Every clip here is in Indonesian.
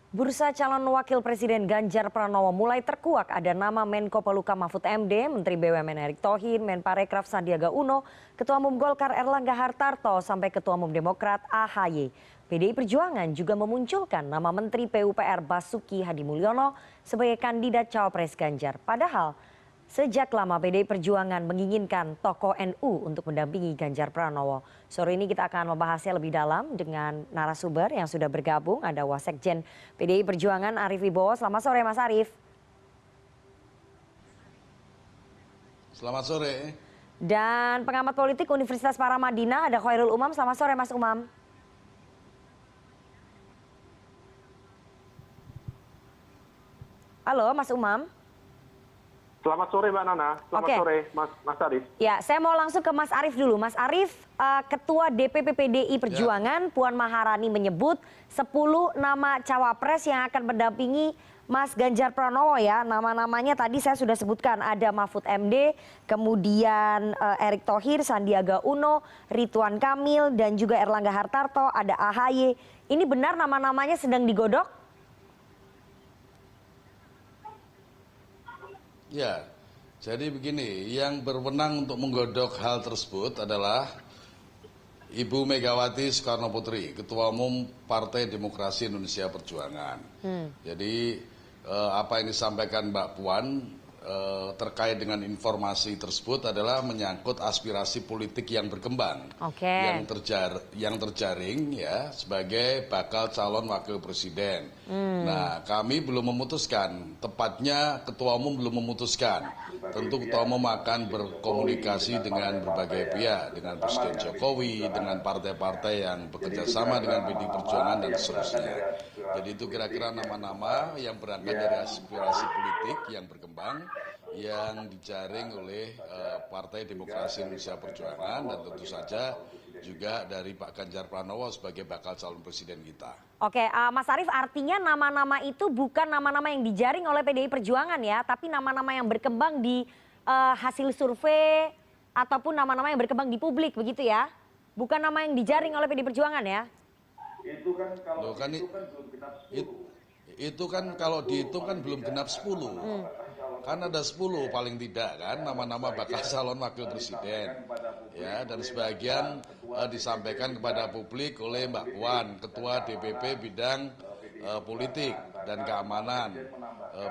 Bursa calon wakil presiden Ganjar Pranowo mulai terkuak. Ada nama Menko Polhukam Mahfud MD, Menteri BUMN Erick Thohir, Menparekraf Sandiaga Uno, Ketua Umum Golkar Erlangga Hartarto, sampai Ketua Umum Demokrat AHY. PDI Perjuangan juga memunculkan nama Menteri PUPR Basuki Hadimulyono sebagai kandidat cawapres Ganjar. Padahal sejak lama PDI Perjuangan menginginkan tokoh NU untuk mendampingi Ganjar Pranowo. Sore ini kita akan membahasnya lebih dalam dengan narasumber yang sudah bergabung. Ada Wasekjen PDI Perjuangan Arief Wibowo. Selamat sore Mas Arief. Selamat sore. Dan pengamat politik Universitas Paramadina ada Khairul Umam. Selamat sore Mas Umam. Halo Mas Umam. Selamat sore Mbak Nana, selamat sore Mas Arief. Ya, saya mau langsung ke Mas Arief dulu. Mas Arief, Ketua DPP PDI Perjuangan Puan Maharani menyebut 10 nama cawapres yang akan mendampingi Mas Ganjar Pranowo ya. Nama-namanya tadi saya sudah sebutkan, ada Mahfud MD, kemudian Erick Thohir, Sandiaga Uno, Ridwan Kamil, dan juga Erlangga Hartarto, ada AHY. Ini benar nama-namanya sedang digodok? Ya, jadi begini, yang berwenang untuk menggodok hal tersebut adalah Ibu Megawati Soekarno Putri, Ketua Umum Partai Demokrasi Indonesia Perjuangan. Jadi apa yang disampaikan Mbak Puan terkait dengan informasi tersebut adalah menyangkut aspirasi politik yang berkembang, yang terjaring ya sebagai bakal calon wakil presiden. Nah, kami belum memutuskan, tepatnya Ketua Umum belum memutuskan. Tentu Ketua Umum akan berkomunikasi dengan berbagai pihak, dengan Presiden Jokowi, dengan partai-partai yang bekerja sama dengan PDI Perjuangan dan seterusnya. Jadi itu kira-kira nama-nama yang berangkat dari aspirasi politik yang berkembang, yang dijaring oleh Partai Demokrasi Indonesia Perjuangan, dan tentu saja juga dari Pak Ganjar Pranowo sebagai bakal calon presiden kita. Oke, Mas Arief, artinya nama-nama itu bukan nama-nama yang dijaring oleh PDI Perjuangan ya, tapi nama-nama yang berkembang di hasil survei ataupun nama-nama yang berkembang di publik, begitu ya? Bukan nama yang dijaring oleh PDI Perjuangan ya? Itu kan kalau belum genap 10. Itu kan kalau dihitung kan belum genap 10. Kan ada 10 paling tidak kan nama-nama bakal calon wakil presiden. Ya, dan sebagian disampaikan kepada publik oleh Mbak Puan, Ketua DPP bidang politik dan keamanan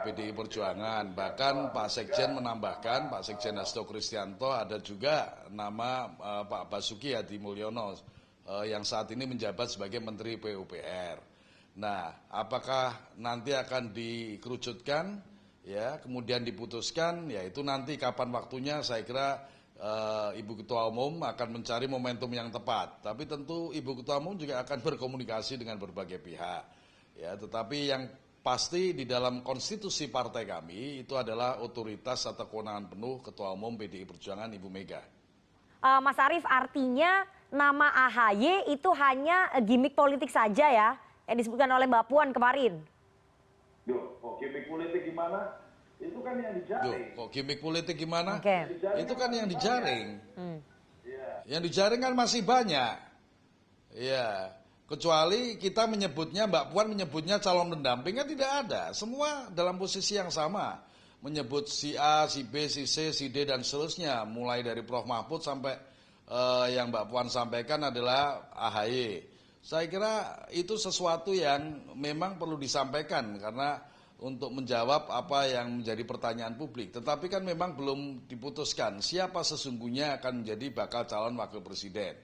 PDI Perjuangan. Bahkan Pak Sekjen menambahkan, Pak Sekjen Hasto Kristianto, ada juga nama Pak Basuki Hadimulyono yang saat ini menjabat sebagai Menteri PUPR. Nah, apakah nanti akan dikerucutkan, ya, kemudian diputuskan, ya itu nanti kapan waktunya, saya kira Ibu Ketua Umum akan mencari momentum yang tepat. Tapi tentu Ibu Ketua Umum juga akan berkomunikasi dengan berbagai pihak. Ya, tetapi yang pasti di dalam konstitusi partai kami itu adalah otoritas atau kewenangan penuh Ketua Umum PDI Perjuangan Ibu Mega. Mas Arief, artinya nama AHY itu hanya gimmick politik saja ya, yang disebutkan oleh Mbak Puan kemarin. Gimmick politik gimana? Itu kan yang dijaring. Kok gimmick politik gimana? Itu kan yang dijaring. Yang dijaring kan masih banyak. Ya, kecuali kita menyebutnya, Mbak Puan menyebutnya calon pendamping, kan tidak ada. Semua dalam posisi yang sama. Menyebut si A, si B, si C, si D, dan seterusnya. Mulai dari Prof. Mahfud sampai yang Mbak Puan sampaikan adalah AHY. Saya kira itu sesuatu yang memang perlu disampaikan karena untuk menjawab apa yang menjadi pertanyaan publik. Tetapi kan memang belum diputuskan siapa sesungguhnya akan menjadi bakal calon wakil presiden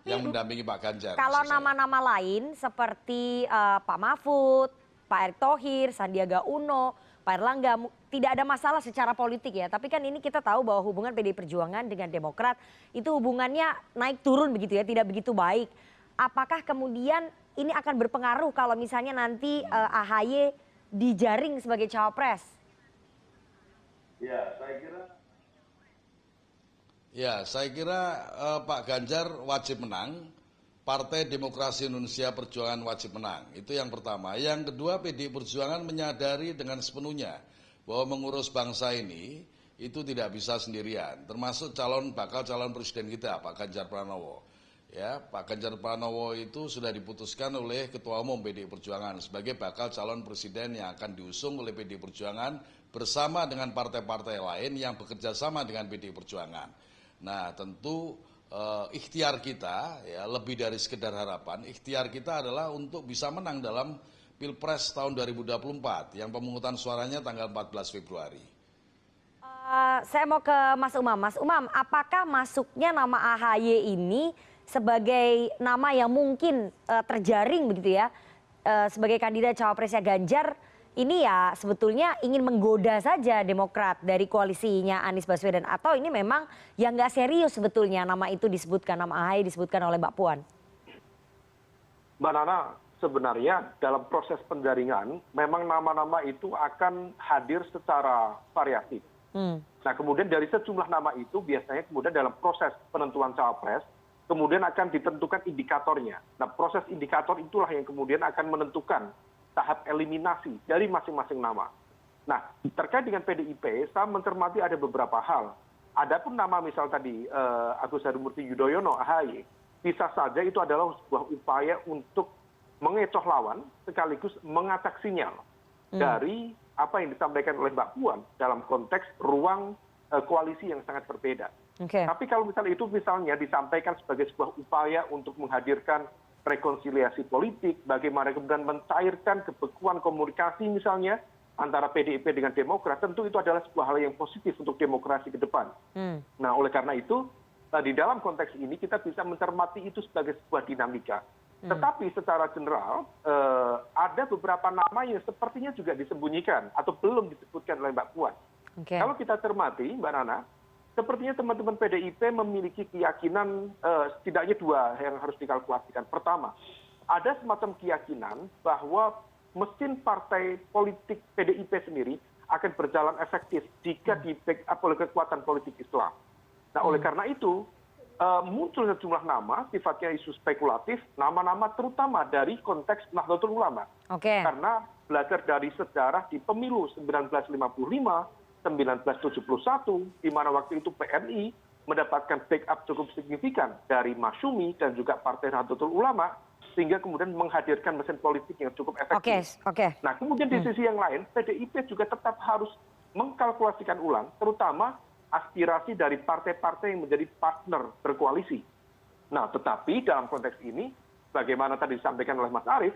yang mendampingi Pak Ganjar. Kalau nama-nama lain seperti Pak Mahfud, Pak Erick Thohir, Sandiaga Uno, Pak Erlangga, tidak ada masalah secara politik ya. Tapi kan ini kita tahu bahwa hubungan PDI Perjuangan dengan Demokrat itu hubungannya naik turun begitu ya, tidak begitu baik. Apakah kemudian ini akan berpengaruh kalau misalnya nanti AHY dijaring sebagai cawapres? Saya kira Pak Ganjar wajib menang, Partai Demokrasi Indonesia Perjuangan wajib menang. Itu yang pertama. Yang kedua, PDI Perjuangan menyadari dengan sepenuhnya bahwa mengurus bangsa ini itu tidak bisa sendirian, termasuk bakal calon presiden kita Pak Ganjar Pranowo. ya Pak Ganjar Pranowo itu sudah diputuskan oleh Ketua Umum PDI Perjuangan sebagai bakal calon presiden yang akan diusung oleh PDI Perjuangan bersama dengan partai-partai lain yang bekerja sama dengan PDI Perjuangan. Nah, tentu ikhtiar kita ya lebih dari sekedar harapan, ikhtiar kita adalah untuk bisa menang dalam Pilpres tahun 2024 yang pemungutan suaranya tanggal 14 Februari. Saya mau ke Mas Umam. Mas Umam, apakah masuknya nama AHY ini sebagai nama yang mungkin terjaring begitu ya sebagai kandidat cawapresnya Ganjar ini ya sebetulnya ingin menggoda saja Demokrat dari koalisinya Anies Baswedan atau ini memang yang nggak serius sebetulnya nama itu disebutkan, nama AHY disebutkan oleh Mbak Puan? Mbak Nana, sebenarnya dalam proses penjaringan memang nama-nama itu akan hadir secara variatif. Nah, kemudian dari sejumlah nama itu biasanya kemudian dalam proses penentuan cawapres kemudian akan ditentukan indikatornya. Nah, proses indikator itulah yang kemudian akan menentukan tahap eliminasi dari masing-masing nama. Nah, terkait dengan PDIP, saya mencermati ada beberapa hal. Adapun nama misal tadi Agus Harimurti Yudhoyono, AHY, bisa saja itu adalah sebuah upaya untuk mengecoh lawan sekaligus mengacak sinyal dari apa yang disampaikan oleh Mbak Puan dalam konteks ruang koalisi yang sangat berbeda. Tapi kalau misalnya itu misalnya disampaikan sebagai sebuah upaya untuk menghadirkan rekonsiliasi politik, bagaimana kemudian mencairkan kebekuan komunikasi misalnya antara PDIP dengan Demokrat, tentu itu adalah sebuah hal yang positif untuk demokrasi ke depan. Nah, oleh karena itu, di dalam konteks ini kita bisa mencermati itu sebagai sebuah dinamika. Tetapi secara general, ada beberapa nama yang sepertinya juga disembunyikan atau belum disebutkan oleh Mbak Puan. Kalau kita cermati, Mbak Nana, sepertinya teman-teman PDIP memiliki keyakinan setidaknya dua yang harus dikalkulasikan. Pertama, ada semacam keyakinan bahwa mesin partai politik PDIP sendiri akan berjalan efektif jika di-backup oleh kekuatan politik Islam. Nah, oleh karena itu, muncul sejumlah nama, sifatnya isu spekulatif, nama-nama terutama dari konteks Nahdlatul Ulama. Karena belajar dari sejarah di pemilu 1955, 1971, di mana waktu itu PNI mendapatkan backup cukup signifikan dari Masyumi dan juga Partai Nahdlatul Ulama, sehingga kemudian menghadirkan mesin politik yang cukup efektif. Nah, kemudian di sisi yang lain, PDIP juga tetap harus mengkalkulasikan ulang, terutama aspirasi dari partai-partai yang menjadi partner berkoalisi. Nah, tetapi dalam konteks ini, bagaimana tadi disampaikan oleh Mas Arief,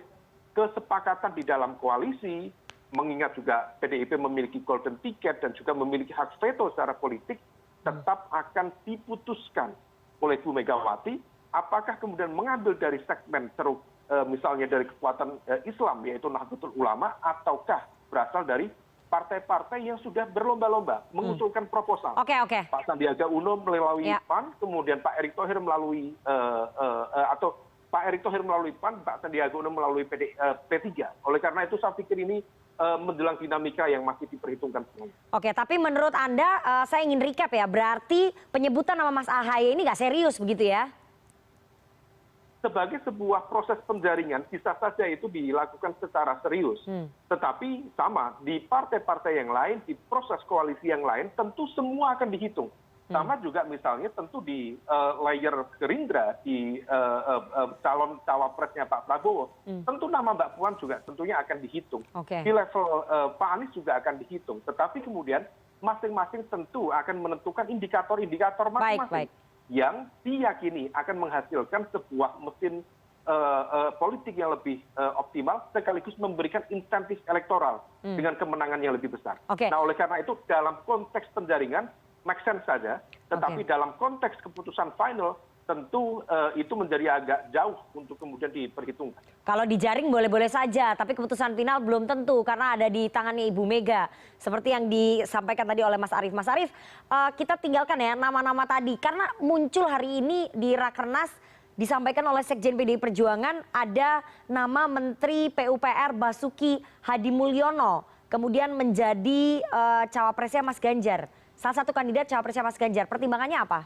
kesepakatan di dalam koalisi, mengingat juga PDIP memiliki golden ticket dan juga memiliki hak veto secara politik, tetap akan diputuskan oleh Bu Megawati, apakah kemudian mengambil dari segmen ceruk, misalnya dari kekuatan Islam, yaitu Nahdlatul Ulama, ataukah berasal dari partai-partai yang sudah berlomba-lomba mengusulkan proposal. Pak Sandiaga Uno melalui PAN, kemudian Pak Erick Thohir melalui atau Pak Erick Thohir melalui PAN, Pak Sandiaga Uno melalui P3. Oleh karena itu saya pikir ini menjelang dinamika yang masih diperhitungkan. Tapi menurut Anda, saya ingin recap ya, berarti penyebutan nama Mas AHY ini nggak serius begitu ya? Sebagai sebuah proses penjaringan bisa saja itu dilakukan secara serius. Tetapi sama, di partai-partai yang lain, di proses koalisi yang lain, tentu semua akan dihitung. Sama juga misalnya tentu di layer Gerindra, di calon cawapresnya Pak Prabowo, tentu nama Mbak Puan juga tentunya akan dihitung. Di level Pak Anies juga akan dihitung. Tetapi kemudian masing-masing tentu akan menentukan indikator-indikator masing-masing yang diyakini akan menghasilkan sebuah mesin politik yang lebih optimal sekaligus memberikan insentif elektoral dengan kemenangan yang lebih besar. Nah, oleh karena itu dalam konteks penjaringan make sense saja, tetapi dalam konteks keputusan final tentu itu menjadi agak jauh untuk kemudian diperhitungkan. Kalau dijaring boleh-boleh saja, tapi keputusan final belum tentu karena ada di tangannya Ibu Mega. Seperti yang disampaikan tadi oleh Mas Arief. Mas Arief, kita tinggalkan ya nama-nama tadi. Karena muncul hari ini di Rakernas, disampaikan oleh Sekjen PDI Perjuangan, ada nama Menteri PUPR Basuki Hadimulyono. Kemudian menjadi cawapresnya Mas Ganjar. Salah satu kandidat cawapresnya Mas Ganjar. Pertimbangannya apa?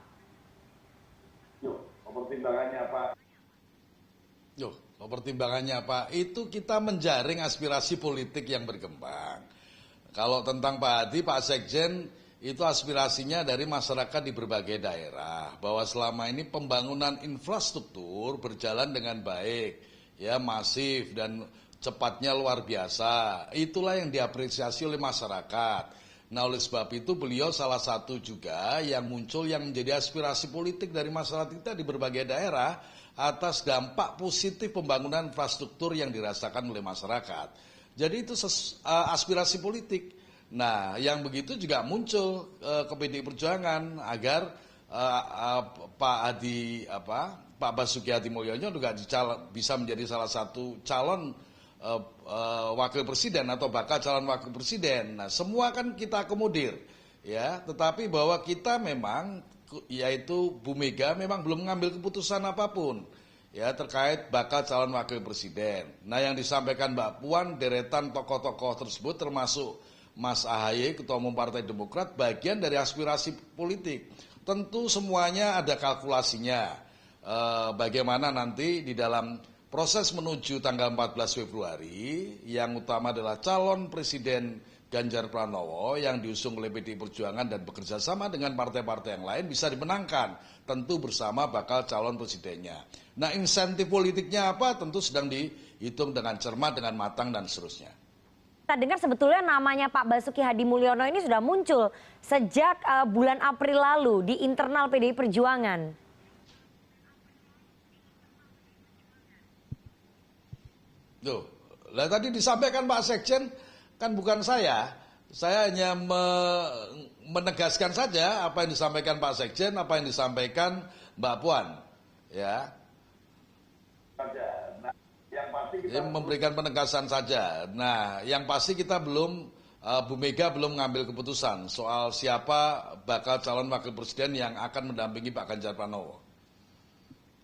Pertimbangannya apa? Itu kita menjaring aspirasi politik yang berkembang. Kalau tentang Pak Hadi, Pak Sekjen itu aspirasinya dari masyarakat di berbagai daerah, bahwa selama ini pembangunan infrastruktur berjalan dengan baik, ya masif dan cepatnya luar biasa. Itulah yang diapresiasi oleh masyarakat. Nah, oleh sebab itu beliau salah satu juga yang muncul yang menjadi aspirasi politik dari masyarakat kita di berbagai daerah atas dampak positif pembangunan infrastruktur yang dirasakan oleh masyarakat. Jadi itu aspirasi politik. Nah, yang begitu juga muncul ke PDI Perjuangan agar Pak Basuki Hadi Mulyono juga bisa menjadi salah satu calon wakil presiden atau bakal calon wakil presiden. Nah, semua kan kita akomodir, ya. Tetapi bahwa kita memang, yaitu Bu Mega memang belum mengambil keputusan apapun, ya, terkait bakal calon wakil presiden. Nah, yang disampaikan Mbak Puan, deretan tokoh-tokoh tersebut termasuk Mas Ahaye, Ketua Umum Partai Demokrat, bagian dari aspirasi politik. Tentu semuanya ada kalkulasinya. Bagaimana nanti di dalam proses menuju tanggal 14 Februari, yang utama adalah calon Presiden Ganjar Pranowo yang diusung oleh PDI Perjuangan dan bekerja sama dengan partai-partai yang lain bisa dimenangkan, tentu bersama bakal calon presidennya. Nah, insentif politiknya apa? Tentu sedang dihitung dengan cermat, dengan matang, dan seterusnya. Kita dengar sebetulnya namanya Pak Basuki Hadi Mulyono ini sudah muncul sejak bulan April lalu di internal PDI Perjuangan. Tuh, lah tadi disampaikan Pak Sekjen, kan bukan saya hanya menegaskan saja apa yang disampaikan Pak Sekjen, apa yang disampaikan Mbak Puan, ya. Nah, yang pasti Jadi memberikan penegasan saja. Nah, yang pasti kita belum, Bu Mega belum mengambil keputusan soal siapa bakal calon wakil presiden yang akan mendampingi Pak Ganjar Pranowo.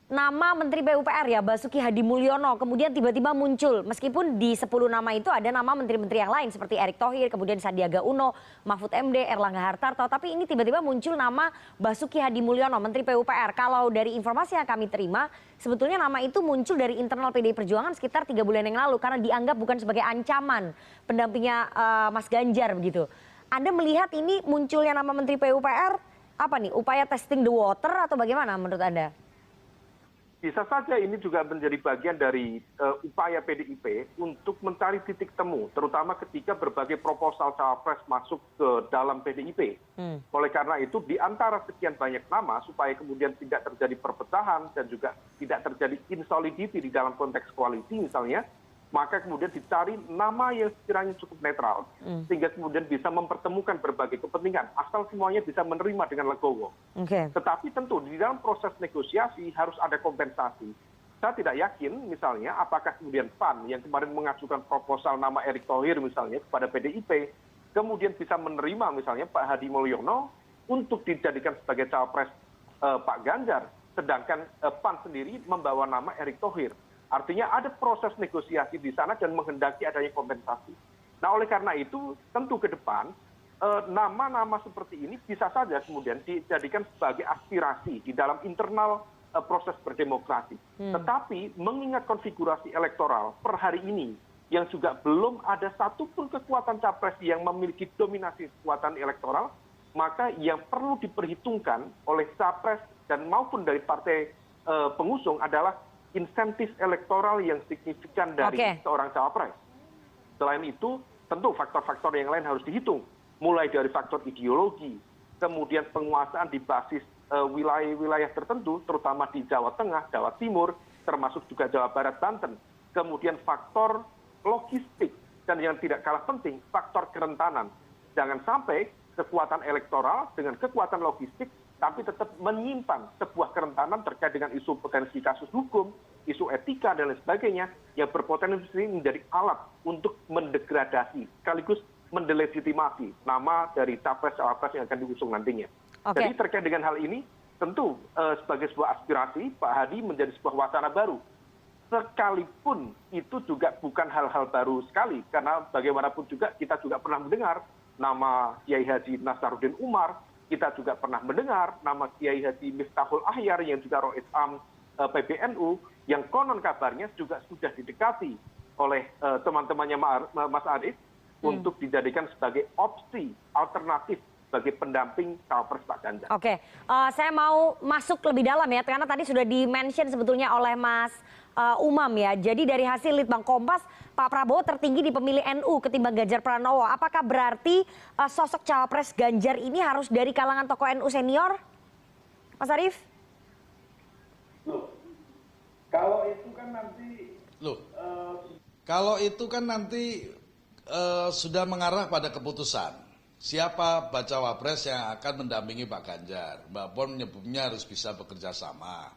Nama Menteri PUPR ya Basuki Hadi Mulyono kemudian tiba-tiba muncul, meskipun di 10 nama itu ada nama menteri-menteri yang lain seperti Erick Thohir, kemudian Sandiaga Uno, Mahfud MD, Erlangga Hartarto, tapi ini tiba-tiba muncul nama Basuki Hadi Mulyono, Menteri PUPR. Kalau dari informasi yang kami terima, sebetulnya nama itu muncul dari internal PDI Perjuangan sekitar 3 bulan yang lalu karena dianggap bukan sebagai ancaman pendampingnya Mas Ganjar begitu. Anda melihat ini munculnya nama Menteri PUPR apa nih, upaya testing the water atau bagaimana menurut Anda? Bisa saja ini juga menjadi bagian dari upaya PDIP untuk mencari titik temu, terutama ketika berbagai proposal cawapres masuk ke dalam PDIP. Oleh karena itu, di antara sekian banyak nama, supaya kemudian tidak terjadi perpecahan dan juga tidak terjadi insolidity di dalam konteks koalisi misalnya, maka kemudian dicari nama yang sekiranya cukup netral, sehingga kemudian bisa mempertemukan berbagai kepentingan, asal semuanya bisa menerima dengan legowo. Tetapi tentu di dalam proses negosiasi harus ada kompensasi. Saya tidak yakin misalnya apakah kemudian PAN yang kemarin mengajukan proposal nama Erick Thohir misalnya kepada PDIP, kemudian bisa menerima misalnya Pak Hadi Mulyono untuk dijadikan sebagai cawapres Pak Ganjar, sedangkan PAN sendiri membawa nama Erick Thohir. Artinya ada proses negosiasi di sana dan menghendaki adanya kompensasi. Nah, oleh karena itu tentu ke depan nama-nama seperti ini bisa saja kemudian dijadikan sebagai aspirasi di dalam internal proses berdemokrasi. Tetapi mengingat konfigurasi elektoral per hari ini yang juga belum ada satupun kekuatan capres yang memiliki dominasi kekuatan elektoral, maka yang perlu diperhitungkan oleh capres dan maupun dari partai pengusung adalah insentif elektoral yang signifikan dari seorang cawapres. Selain itu, tentu faktor-faktor yang lain harus dihitung. Mulai dari faktor ideologi, kemudian penguasaan di basis wilayah-wilayah tertentu, terutama di Jawa Tengah, Jawa Timur, termasuk juga Jawa Barat, Banten. Kemudian faktor logistik, dan yang tidak kalah penting, faktor kerentanan. Jangan sampai kekuatan elektoral dengan kekuatan logistik tapi tetap menyimpan sebuah kerentanan terkait dengan isu potensi kasus hukum, isu etika, dan lain sebagainya, yang berpotensi menjadi alat untuk mendegradasi, sekaligus mendelegitimasi nama dari capres-cawapres yang akan diusung nantinya. Jadi terkait dengan hal ini, tentu sebagai sebuah aspirasi, Pak Hadi menjadi sebuah wacana baru. Sekalipun itu juga bukan hal-hal baru sekali, karena bagaimanapun juga kita juga pernah mendengar nama Kiai Haji Nasaruddin Umar, kita juga pernah mendengar nama Kiai Haji Miftahul Ahyar yang juga Rois Am PBNU, yang konon kabarnya juga sudah didekati oleh teman-temannya Mas Arief untuk dijadikan sebagai opsi alternatif sebagai pendamping cawapres Pak Ganjar. Oke, saya mau masuk lebih dalam ya, karena tadi sudah di-mention sebetulnya oleh Mas Umam ya. Jadi dari hasil Litbang Kompas, Pak Prabowo tertinggi di pemilih NU ketimbang Ganjar Pranowo. Apakah berarti sosok cawapres Ganjar ini harus dari kalangan tokoh NU senior? Mas Arief? Loh, kalau itu kan nanti sudah mengarah pada keputusan. Siapa bacawa pres yang akan mendampingi Pak Ganjar. Mbak Puan menyebutnya harus bisa bekerja sama.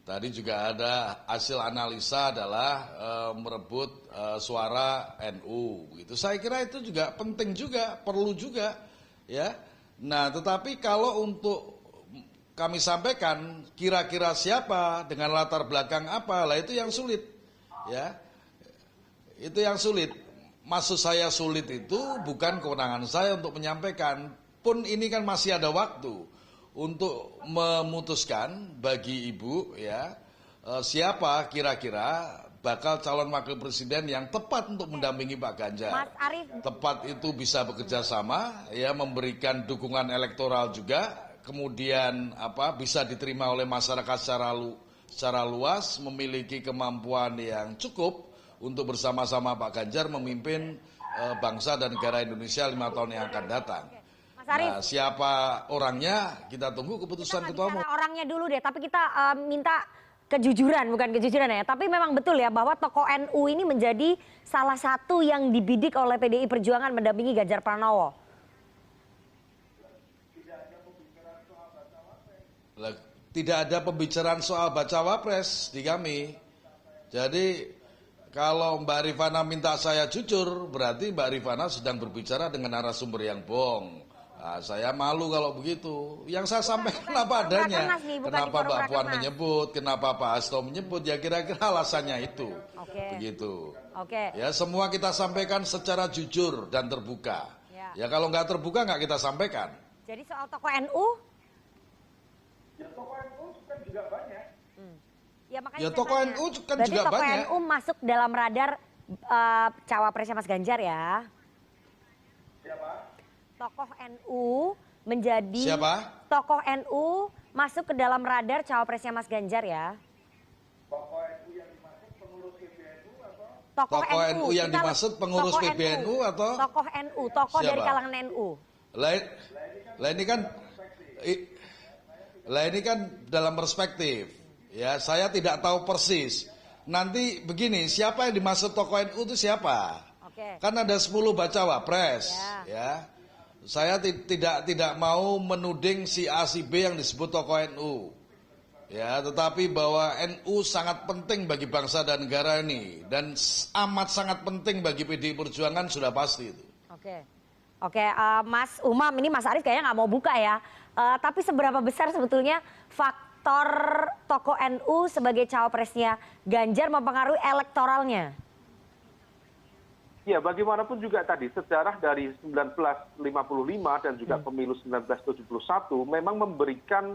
Tadi juga ada hasil analisa adalah merebut suara NU. Gitu. Saya kira itu juga penting juga, perlu juga. Ya. Nah, tetapi kalau untuk kami sampaikan kira-kira siapa dengan latar belakang apa, lah itu yang sulit. Ya. Itu yang sulit. Maksud saya sulit itu bukan kewenangan saya untuk menyampaikan. Pun ini kan masih ada waktu untuk memutuskan bagi Ibu ya siapa kira-kira bakal calon wakil presiden yang tepat untuk mendampingi Pak Ganjar. Mas Arief. Tepat itu bisa bekerja sama ya, memberikan dukungan elektoral juga, kemudian bisa diterima oleh masyarakat secara luas, memiliki kemampuan yang cukup untuk bersama-sama Pak Ganjar memimpin bangsa dan negara Indonesia 5 tahun yang akan datang. Mas Arief. Nah, siapa orangnya kita tunggu keputusan Kita Ketua Umum. bicara orangnya dulu deh, tapi kita minta kejujuran, bukan kejujuran ya. Tapi memang betul ya bahwa tokoh NU ini menjadi salah satu yang dibidik oleh PDI Perjuangan mendampingi Ganjar Pranowo. Tidak ada pembicaraan soal bacawa pres di kami. Jadi kalau Mbak Rifana minta saya jujur, berarti Mbak Rifana sedang berbicara dengan narasumber yang bohong. Nah, saya malu kalau begitu. Yang saya sampaikan apa adanya. Kenapa Mbak Puan menyebut, kenapa Pak Hasto menyebut, ya kira-kira alasannya itu. Begitu. Ya, semua kita sampaikan secara jujur dan terbuka. Ya kalau nggak terbuka nggak kita sampaikan. Jadi soal tokoh NU? ya tokoh NU kan juga banyak. Ya, makanya Ya saya tokoh tanya. NU kan Berarti juga tokoh banyak. NU masuk dalam radar cawapresnya Mas Ganjar ya? Siapa? Tokoh NU menjadi Siapa? Tokoh NU masuk ke dalam radar cawapresnya Mas Ganjar ya? Tokoh NU yang dimaksud pengurus PBNU atau? Tokoh NU yang dimaksud pengurus tokoh PBNU atau? Tokoh NU, tokoh dari Siapa? kalangan NU. Lah ini kan dalam perspektif. Ya, saya tidak tahu persis. Nanti begini, siapa yang dimaksud tokoh NU itu siapa? Kan ada 10 bacawa pres, ya. Saya tidak mau menuding si A si B yang disebut tokoh NU. Ya, tetapi bahwa NU sangat penting bagi bangsa dan negara ini dan amat sangat penting bagi PDI Perjuangan sudah pasti itu. Oke, Mas Umam, ini Mas Arief kayaknya nggak mau buka ya. Tapi seberapa besar sebetulnya faktor tokoh NU sebagai cawapresnya Ganjar mempengaruhi elektoralnya? Ya, bagaimanapun juga tadi sejarah dari 1955 dan juga pemilu 1971 memang memberikan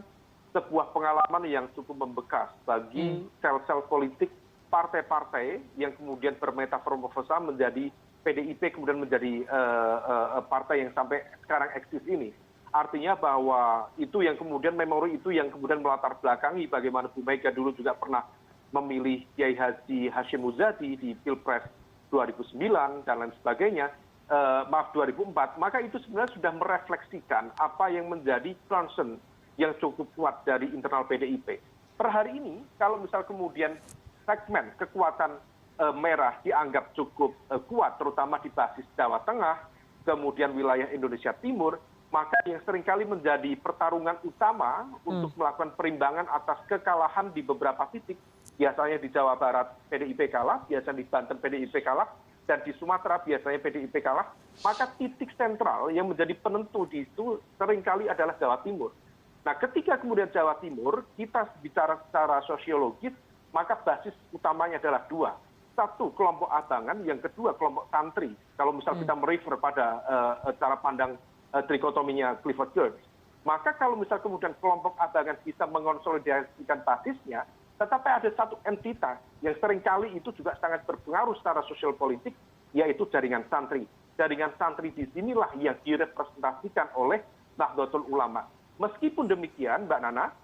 sebuah pengalaman yang cukup membekas bagi sel-sel politik partai-partai yang kemudian bermetamorfosa menjadi PDIP, kemudian menjadi partai yang sampai sekarang eksis ini. Artinya bahwa itu yang kemudian memori itu yang kemudian melatar belakangi bagaimana Bu Mega dulu juga pernah memilih Kiai Haji Hashim Muzadi di Pilpres 2009 dan lain sebagainya, 2004, maka itu sebenarnya sudah merefleksikan apa yang menjadi concern yang cukup kuat dari internal PDIP. Per hari ini, kalau misal kemudian segmen kekuatan merah dianggap cukup kuat, terutama di basis Jawa Tengah, kemudian wilayah Indonesia Timur, maka yang seringkali menjadi pertarungan utama untuk melakukan perimbangan atas kekalahan di beberapa titik, biasanya di Jawa Barat PDIP kalah, biasanya di Banten PDIP kalah, dan di Sumatera biasanya PDIP kalah, maka titik sentral yang menjadi penentu di itu seringkali adalah Jawa Timur. Nah, ketika kemudian Jawa Timur, kita bicara secara sosiologis, maka basis utamanya adalah 2. Satu, kelompok abangan, yang kedua kelompok santri. Kalau misal kita merefer pada cara pandang trikotominya Clifford Geertz, maka kalau misal kemudian kelompok abangan bisa mengonsolidasikan basisnya, tetapi ada satu entitas yang seringkali itu juga sangat berpengaruh secara sosial politik, yaitu jaringan santri. Jaringan santri di sinilah yang direpresentasikan oleh Nahdlatul Ulama. Meskipun demikian, Mbak Nana,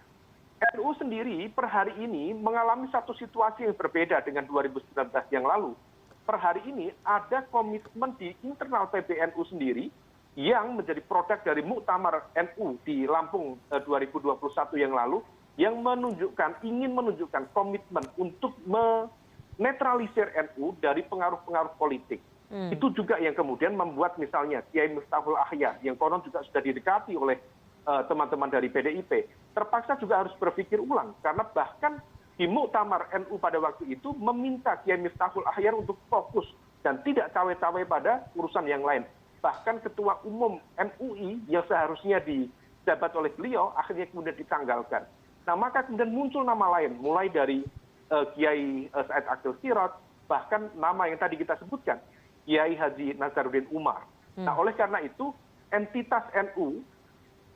NU sendiri per hari ini mengalami satu situasi yang berbeda dengan 2019 yang lalu. Per hari ini ada komitmen di internal PBNU sendiri yang menjadi produk dari Muktamar NU di Lampung 2021 yang lalu, yang ingin menunjukkan komitmen untuk menetralisir NU dari pengaruh-pengaruh politik. Itu juga yang kemudian membuat misalnya Kiai Miftahul Ahyar yang konon juga sudah didekati oleh teman-teman dari PDIP, terpaksa juga harus berpikir ulang. Karena bahkan di Muktamar NU pada waktu itu meminta Kiai Miftahul Ahyar untuk fokus dan tidak cawe-cawe pada urusan yang lain. Bahkan Ketua Umum MUI yang seharusnya dijabat oleh beliau akhirnya kemudian ditanggalkan. Nah, maka kemudian muncul nama lain, mulai dari Kiai Said Akhil Sirot, bahkan nama yang tadi kita sebutkan, Kiai Haji Nazaruddin Umar. Nah, oleh karena itu, entitas NU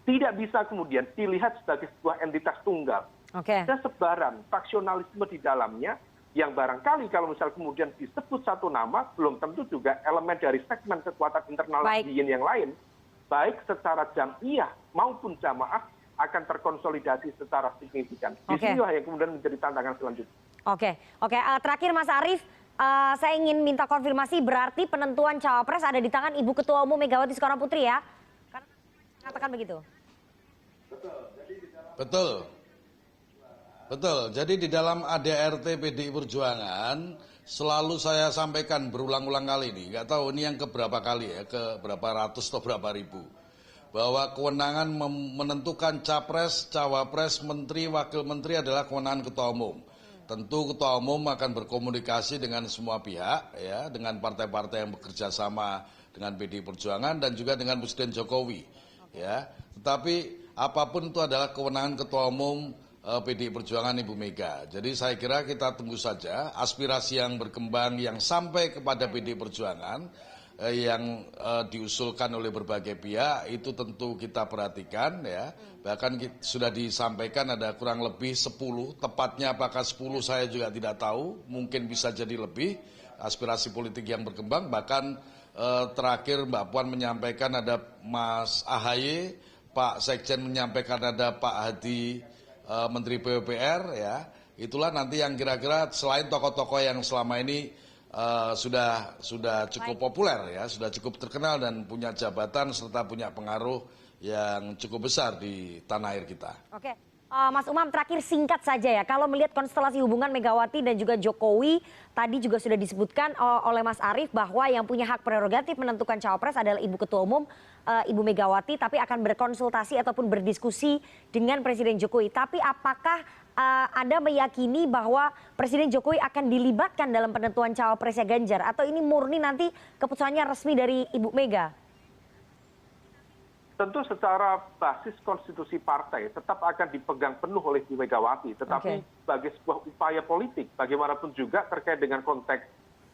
tidak bisa kemudian dilihat sebagai sebuah entitas tunggal. Ada sebaran faksionalisme di dalamnya, yang barangkali kalau misal kemudian disebut satu nama, belum tentu juga elemen dari segmen kekuatan internal Nahdliyin yang lain, baik secara jamiah maupun jamaah, akan terkonsolidasi secara signifikan. Disinilah yang kemudian menjadi tantangan selanjutnya. Oke. Terakhir Mas Arief, saya ingin minta konfirmasi, berarti penentuan cawapres ada di tangan Ibu Ketua Umum Megawati Soekarno Putri ya? Karena mengatakan begitu. Betul. Jadi di dalam ADRT PDI Perjuangan selalu saya sampaikan berulang-ulang kali ini, nggak tahu ini yang keberapa kali ya, ke berapa ratus atau berapa ribu, bahwa kewenangan menentukan capres, cawapres, menteri, wakil menteri adalah kewenangan Ketua Umum. Tentu Ketua Umum akan berkomunikasi dengan semua pihak, ya, dengan partai-partai yang bekerja sama dengan PDI Perjuangan dan juga dengan Presiden Jokowi. Ya, tetapi apapun itu adalah kewenangan Ketua Umum PDI Perjuangan Ibu Mega. Jadi saya kira kita tunggu saja aspirasi yang berkembang yang sampai kepada PDI Perjuangan yang diusulkan oleh berbagai pihak, itu tentu kita perhatikan ya. Bahkan sudah disampaikan ada kurang lebih 10, tepatnya apakah 10 saya juga tidak tahu, mungkin bisa jadi lebih aspirasi politik yang berkembang. Bahkan terakhir Mbak Puan menyampaikan ada Mas AHY, Pak Sekjen menyampaikan ada Pak Hadi Menteri PUPR, ya. Itulah nanti yang kira-kira selain tokoh-tokoh yang selama ini sudah cukup populer, ya, sudah cukup terkenal dan punya jabatan serta punya pengaruh yang cukup besar di tanah air kita. Oke, Mas Umam, terakhir singkat saja ya, kalau melihat konstelasi hubungan Megawati dan juga Jokowi, tadi juga sudah disebutkan oleh Mas Arief bahwa yang punya hak prerogatif menentukan cawapres adalah Ibu Ketua Umum, Ibu Megawati, tapi akan berkonsultasi ataupun berdiskusi dengan Presiden Jokowi. Tapi apakah Anda meyakini bahwa Presiden Jokowi akan dilibatkan dalam penentuan cawapresnya Ganjar, atau ini murni nanti keputusannya resmi dari Ibu Mega? Tentu secara basis konstitusi partai tetap akan dipegang penuh oleh Ibu Megawati. Tetapi sebagai sebuah upaya politik, bagaimanapun juga terkait dengan konteks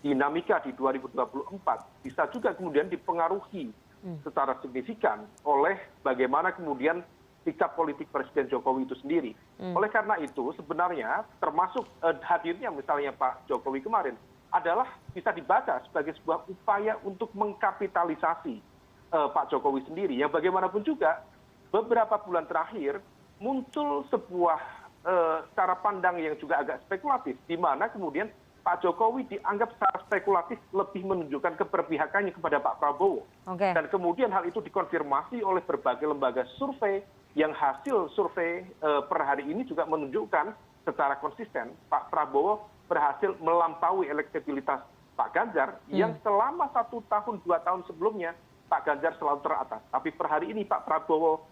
dinamika di 2024, bisa juga kemudian dipengaruhi secara signifikan oleh bagaimana kemudian sikap politik Presiden Jokowi itu sendiri. Oleh karena itu sebenarnya termasuk hadirnya misalnya Pak Jokowi kemarin adalah bisa dibaca sebagai sebuah upaya untuk mengkapitalisasi Pak Jokowi sendiri, yang bagaimanapun juga beberapa bulan terakhir muncul sebuah cara pandang yang juga agak spekulatif, di mana kemudian Pak Jokowi dianggap secara spekulatif lebih menunjukkan keberpihakannya kepada Pak Prabowo. Dan kemudian hal itu dikonfirmasi oleh berbagai lembaga survei, yang hasil survei per hari ini juga menunjukkan secara konsisten Pak Prabowo berhasil melampaui elektabilitas Pak Ganjar yang selama 1 tahun 2 tahun sebelumnya Pak Ganjar selalu teratas, tapi per hari ini Pak Prabowo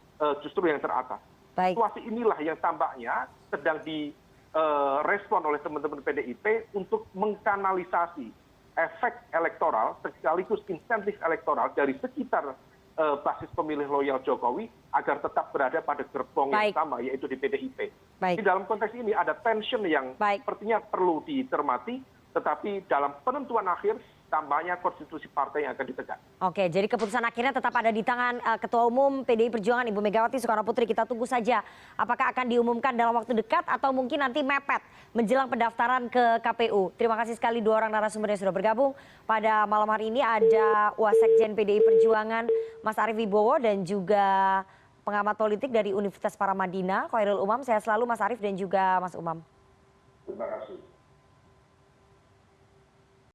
justru yang teratas. Situasi inilah yang tampaknya sedang direspon oleh teman-teman PDIP untuk mengkanalisasi efek elektoral sekaligus insentif elektoral dari sekitar basis pemilih loyal Jokowi agar tetap berada pada gerbong yang sama, yaitu di PDIP. Di dalam konteks ini ada tension yang sepertinya perlu dicermati, tetapi dalam penentuan akhir tampaknya konstitusi partai yang akan ditegak. Oke, jadi keputusan akhirnya tetap ada di tangan Ketua Umum PDI Perjuangan Ibu Megawati Soekarno Putri. Kita tunggu saja apakah akan diumumkan dalam waktu dekat atau mungkin nanti mepet menjelang pendaftaran ke KPU. Terima kasih sekali 2 orang narasumber yang sudah bergabung pada malam hari ini. Ada Wasekjen PDI Perjuangan Mas Arief Wibowo dan juga pengamat politik dari Universitas Paramadina, Khairul Umam. Sehat selalu Mas Arief dan juga Mas Umam. Terima kasih.